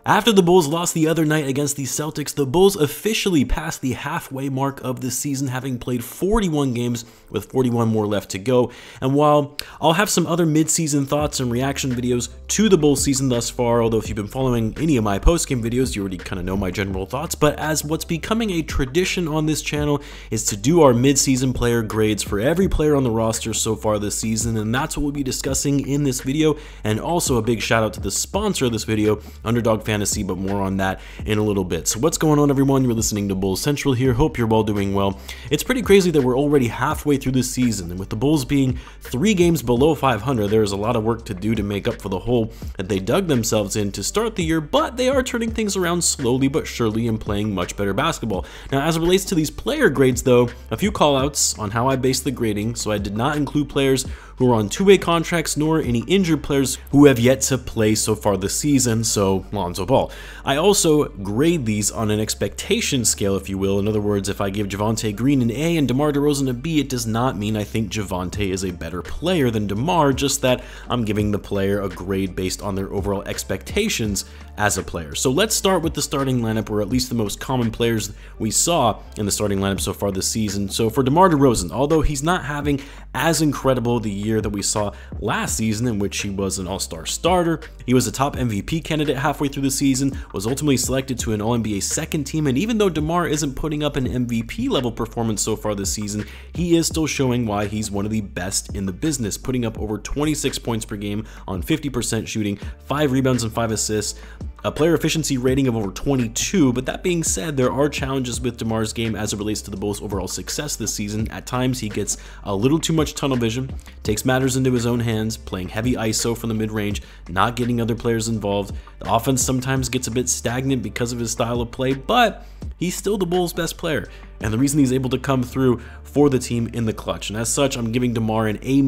After the Bulls lost the other night against the Celtics, the Bulls officially passed the halfway mark of the season, having played 41 games with 41 more left to go. And while I'll have some other mid-season thoughts and reaction videos to the Bulls season thus far, although if you've been following any of my post-game videos, you already kind of know my general thoughts, but as what's becoming a tradition on this channel is to do our mid-season player grades for every player on the roster so far this season, and that's what we'll be discussing in this video. And also a big shout out to the sponsor of this video, Underdog Fantasy, but more on that in a little bit. So what's going on, everyone? You're listening to Bulls Central here. Hope you're all doing well. It's pretty crazy that we're already halfway through this season, and with the Bulls being 3 games below 500, there's a lot of work to do to make up for the hole that they dug themselves in to start the year, but they are turning things around slowly but surely and playing much better basketball. Now, as it relates to these player grades though, a few callouts on how I base the grading. So I did not include players who are on two-way contracts, nor any injured players who have yet to play so far this season, so Lonzo Ball. I also grade these on an expectation scale, if you will. In other words, if I give Javonte Green an A and DeMar DeRozan a B, it does not mean I think Javonte is a better player than DeMar, just that I'm giving the player a grade based on their overall expectations as a player. So let's start with the starting lineup, or at least the most common players we saw in the starting lineup so far this season. So for DeMar DeRozan, although he's not having as incredible the year that we saw last season, in which he was an all-star starter, he was a top MVP candidate halfway through the season, was ultimately selected to an All-NBA second team, and even though DeMar isn't putting up an MVP level performance so far this season, he is still showing why he's one of the best in the business, putting up over 26 points per game on 50% shooting, 5 rebounds and 5 assists, a player efficiency rating of over 22. But that being said, there are challenges with DeMar's game as it relates to the Bulls' overall success this season. At times, he gets a little too much tunnel vision, takes matters into his own hands, playing heavy ISO from the mid-range, not getting other players involved. The offense sometimes gets a bit stagnant because of his style of play, but he's still the Bulls' best player, and the reason he's able to come through for the team in the clutch. And as such, I'm giving DeMar an A-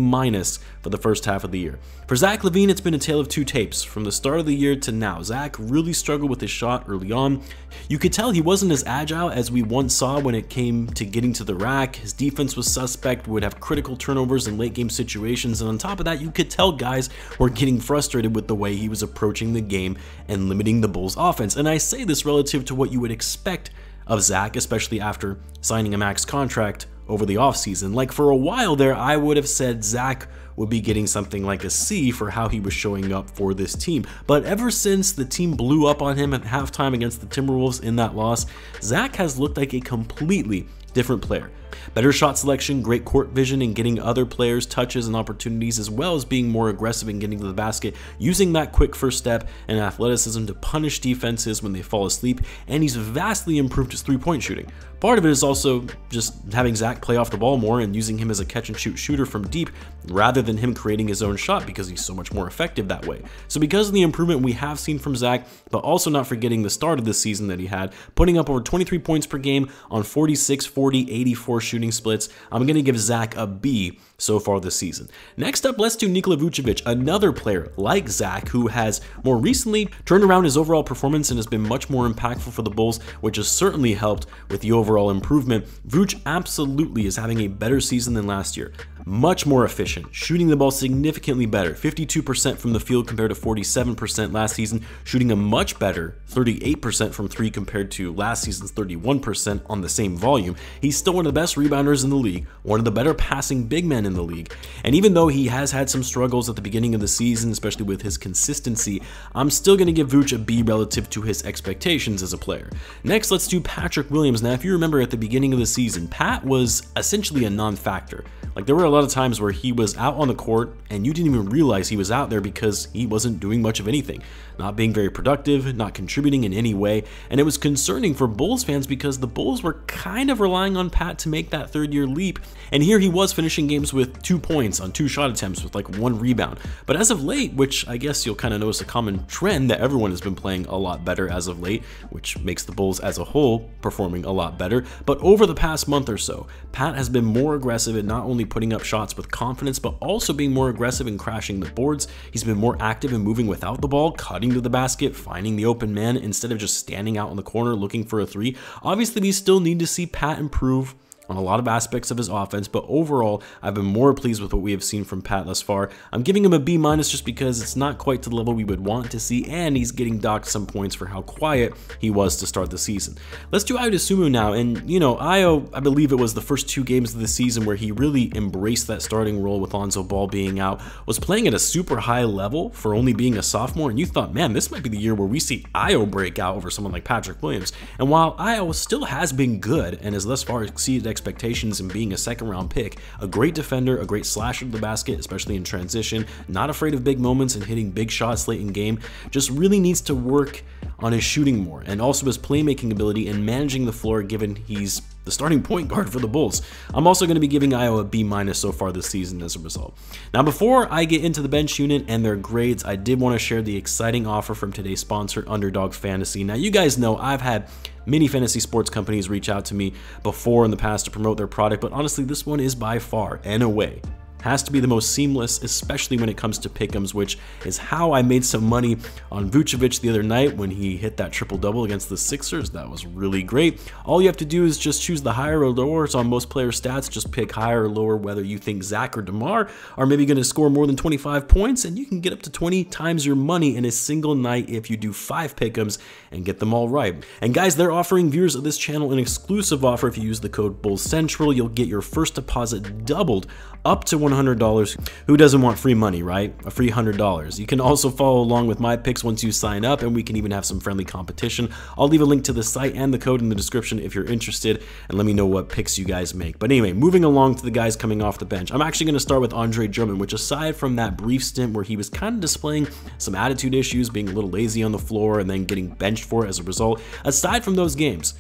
for the first half of the year. For Zach LaVine, it's been a tale of two tapes. From the start of the year to now, Zach really struggled with his shot early on. You could tell he wasn't as agile as we once saw when it came to getting to the rack. His defense was suspect, would have critical turnovers in late game situations, and on top of that, you could tell guys were getting frustrated with the way he was approaching the game and limiting the Bulls' offense. And I say this relative to what you would expect of Zach, especially after signing a max contract over the offseason. Like, for a while there, I would have said Zach would be getting something like a C for how he was showing up for this team. But ever since the team blew up on him at halftime against the Timberwolves in that loss, Zach has looked like a completely different player. Better shot selection, great court vision, and getting other players touches and opportunities, as well as being more aggressive in getting to the basket, using that quick first step and athleticism to punish defenses when they fall asleep, and he's vastly improved his three-point shooting. Part of it is also just having Zach play off the ball more and using him as a catch-and-shoot shooter from deep rather than him creating his own shot, because he's so much more effective that way. So because of the improvement we have seen from Zach, but also not forgetting the start of this season that he had, putting up over 23 points per game on 46, 40, 84 shooting splits, I'm going to give Zach a B so far this season. Next up, let's do Nikola Vucevic, another player like Zach who has more recently turned around his overall performance and has been much more impactful for the Bulls, which has certainly helped with the overall improvement. Vuce absolutely is having a better season than last year. Much more efficient, shooting the ball significantly better, 52% from the field compared to 47% last season, shooting a much better 38% from 3 compared to last season's 31% on the same volume. He's still one of the best rebounders in the league, one of the better passing big men in the league, and even though he has had some struggles at the beginning of the season, especially with his consistency, I'm still going to give Vuce a B relative to his expectations as a player. Next, let's do Patrick Williams. Now, if you remember at the beginning of the season, Pat was essentially a non-factor. Like, there were a lot of times where he was out on the court and you didn't even realize he was out there because he wasn't doing much of anything, not being very productive, not contributing in any way. And it was concerning for Bulls fans because the Bulls were kind of relying on Pat to make that third-year leap. And here he was finishing games with 2 points on 2 shot attempts with like 1 rebound. But as of late, which I guess you'll kind of notice a common trend that everyone has been playing a lot better as of late, which makes the Bulls as a whole performing a lot better. But over the past month or so, Pat has been more aggressive at not only putting up shots with confidence, but also being more aggressive in crashing the boards. He's been more active in moving without the ball, cutting to the basket, finding the open man instead of just standing out in the corner looking for a 3. Obviously, we still need to see Pat improve on a lot of aspects of his offense, but overall, I've been more pleased with what we have seen from Pat thus far. I'm giving him a B- just because it's not quite to the level we would want to see, and he's getting docked some points for how quiet he was to start the season. Let's do Dosunmu now, and you know, Ayo, I believe it was the first 2 games of the season where he really embraced that starting role with Lonzo Ball being out, was playing at a super high level for only being a sophomore, and you thought, man, this might be the year where we see Ayo break out over someone like Patrick Williams. And while Ayo still has been good and has thus far exceeded expectations in being a second-round pick, a great defender, a great slasher to the basket, especially in transition, not afraid of big moments and hitting big shots late in game, just really needs to work on his shooting more and also his playmaking ability and managing the floor, given he's the starting point guard for the Bulls. I'm also going to be giving Ayo a B- so far this season as a result. Now, before I get into the bench unit and their grades, I did want to share the exciting offer from today's sponsor, Underdog Fantasy. Now, you guys know I've had many fantasy sports companies reach out to me before in the past to promote their product, but honestly, this one is by far and away has to be the most seamless, especially when it comes to pick'ems, which is how I made some money on Vucevic the other night when he hit that triple-double against the Sixers. That was really great. All you have to do is just choose the higher or lower. So on most player stats, just pick higher or lower whether you think Zach or DeMar are maybe going to score more than 25 points, and you can get up to 20 times your money in a single night if you do 5 pick'ems and get them all right. And guys, they're offering viewers of this channel an exclusive offer. If you use the code BULLCENTRAL, you'll get your first deposit doubled up to $100. Who doesn't want free money, right? A free $100. You can also follow along with my picks once you sign up, and we can even have some friendly competition. I'll leave a link to the site and the code in the description if you're interested, and let me know what picks you guys make. But anyway, moving along to the guys coming off the bench. I'm actually going to start with Andre Drummond, which aside from that brief stint where he was kind of displaying some attitude issues, being a little lazy on the floor and then getting benched for it as a result, aside from those games,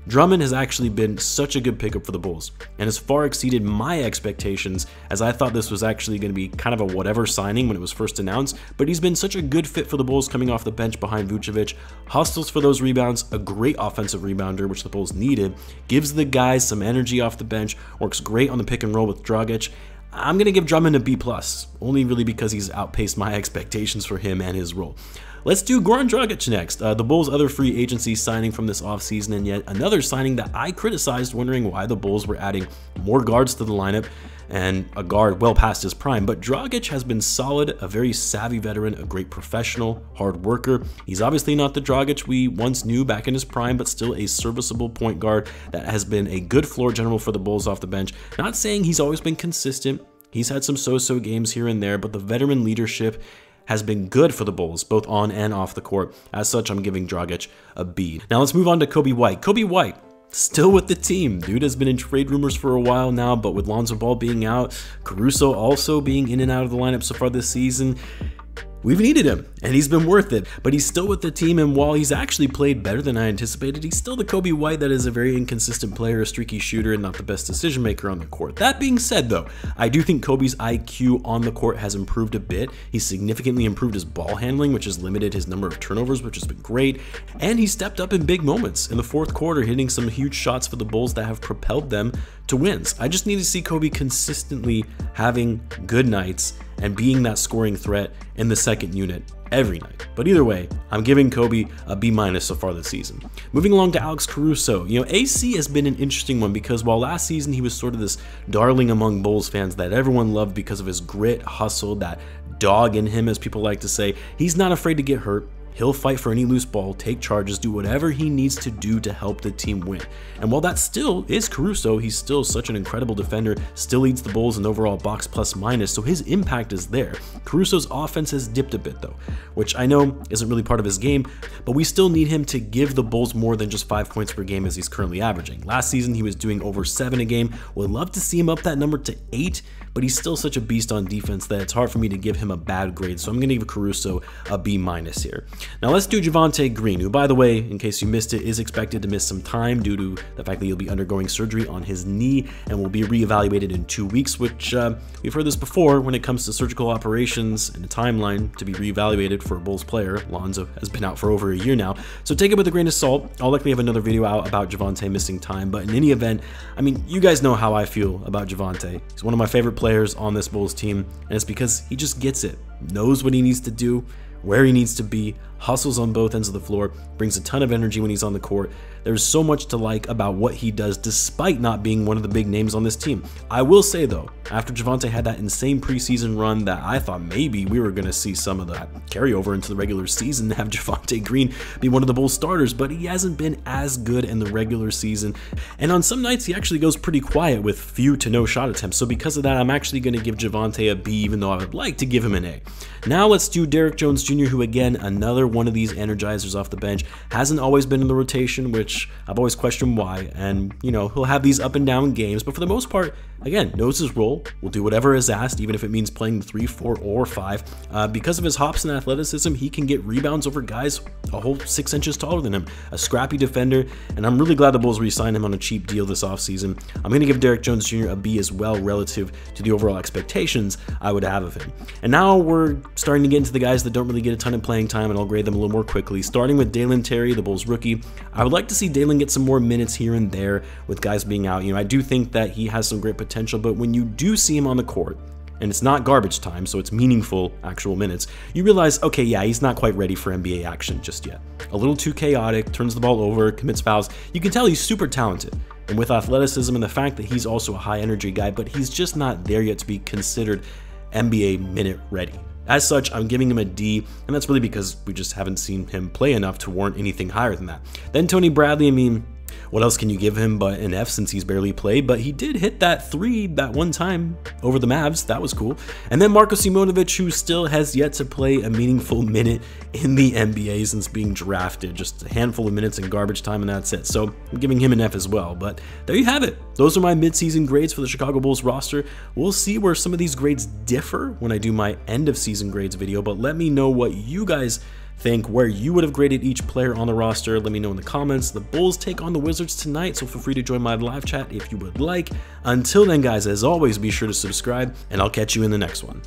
Drummond has actually been such a good pickup for the Bulls and has far exceeded my expectations, as I thought this was actually going to be kind of a whatever signing when it was first announced, but he's been such a good fit for the Bulls coming off the bench behind Vucevic, hustles for those rebounds, a great offensive rebounder, which the Bulls needed, gives the guys some energy off the bench, works great on the pick and roll with Dragic. I'm going to give Drummond a B+, only really because he's outpaced my expectations for him and his role. Let's do Goran Dragic next, the Bulls' other free agency signing from this offseason, and yet another signing that I criticized, wondering why the Bulls were adding more guards to the lineup and a guard well past his prime. But Dragic has been solid, a very savvy veteran, a great professional, hard worker. He's obviously not the Dragic we once knew back in his prime, but still a serviceable point guard that has been a good floor general for the Bulls off the bench. Not saying he's always been consistent. He's had some so-so games here and there, but the veteran leadership has been good for the Bulls, both on and off the court. As such, I'm giving Dragic a B. Now let's move on to Coby White. Coby White, still with the team. Dude has been in trade rumors for a while now, but with Lonzo Ball being out, Caruso also being in and out of the lineup so far this season, we've needed him, and he's been worth it, but he's still with the team, and while he's actually played better than I anticipated, he's still the Coby White that is a very inconsistent player, a streaky shooter, and not the best decision maker on the court. That being said, though, I do think Coby's IQ on the court has improved a bit. He's significantly improved his ball handling, which has limited his number of turnovers, which has been great, and he stepped up in big moments in the fourth quarter, hitting some huge shots for the Bulls that have propelled them to wins. I just need to see Coby consistently having good nights and being that scoring threat in the second unit every night. But either way, I'm giving Coby a B- so far this season. Moving along to Alex Caruso. You know, AC has been an interesting one because while last season he was sort of this darling among Bulls fans that everyone loved because of his grit, hustle, that dog in him, as people like to say, he's not afraid to get hurt. He'll fight for any loose ball, take charges, do whatever he needs to do to help the team win. And while that still is Caruso, he's still such an incredible defender, still leads the Bulls in overall box plus minus, so his impact is there. Caruso's offense has dipped a bit though, which I know isn't really part of his game, but we still need him to give the Bulls more than just 5 points per game as he's currently averaging. Last season he was doing over 7 a game. Would love to see him up that number to 8, but he's still such a beast on defense that it's hard for me to give him a bad grade, so I'm going to give Caruso a B- here. Now let's do Javonte Green, who, by the way, in case you missed it, is expected to miss some time due to the fact that he'll be undergoing surgery on his knee and will be reevaluated in 2 weeks, which we've heard this before when it comes to surgical operations and a timeline to be reevaluated for a Bulls player. Lonzo has been out for over a year now, so take it with a grain of salt. I'll likely have another video out about Javonte missing time, but in any event, I mean, you guys know how I feel about Javonte. He's one of my favorite players on this Bulls team, and it's because he just gets it, knows what he needs to do, where he needs to be, hustles on both ends of the floor, brings a ton of energy when he's on the court. There's so much to like about what he does despite not being one of the big names on this team. I will say though, after Javonte had that insane preseason run that I thought maybe we were going to see some of that carryover into the regular season, have Javonte Green be one of the Bulls starters, but he hasn't been as good in the regular season. And on some nights he actually goes pretty quiet with few to no shot attempts. So because of that, I'm actually going to give Javonte a B, even though I would like to give him an A. Now let's do Derrick Jones Jr., who again, another one of these energizers off the bench, hasn't always been in the rotation, which I've always questioned why. And, you know, he'll have these up and down games, but for the most part, again, knows his role, will do whatever is asked, even if it means playing the 3, 4, or 5. Because of his hops and athleticism, he can get rebounds over guys a whole 6 inches taller than him. A scrappy defender, and I'm really glad the Bulls re-signed him on a cheap deal this offseason. I'm going to give Derrick Jones Jr. a B as well relative to the overall expectations I would have of him. And now we're starting to get into the guys that don't really get a ton of playing time, and I'll grade them a little more quickly. Starting with Dalen Terry, the Bulls rookie. I would like to see Dalen get some more minutes here and there with guys being out. You know, I do think that he has some great potential, but when you do see him on the court, and it's not garbage time, so it's meaningful actual minutes, you realize, okay, yeah, he's not quite ready for NBA action just yet. A little too chaotic, turns the ball over, commits fouls. You can tell he's super talented, and with athleticism and the fact that he's also a high energy guy, but he's just not there yet to be considered NBA minute ready. As such, I'm giving him a D, and that's really because we just haven't seen him play enough to warrant anything higher than that. Then Tony Bradley, I mean, what else can you give him but an F since he's barely played, but he did hit that 3 that one time over the Mavs. That was cool. And then Marko Simonovic, who still has yet to play a meaningful minute in the NBA since being drafted. Just a handful of minutes in garbage time, and that's it. So I'm giving him an F as well. But there you have it. Those are my midseason grades for the Chicago Bulls roster. We'll see where some of these grades differ when I do my end of season grades video, but let me know what you guys think, where you would have graded each player on the roster. Let me know in the comments. The Bulls take on the Wizards tonight, so feel free to join my live chat if you would like. Until then, guys, as always, be sure to subscribe, and I'll catch you in the next one.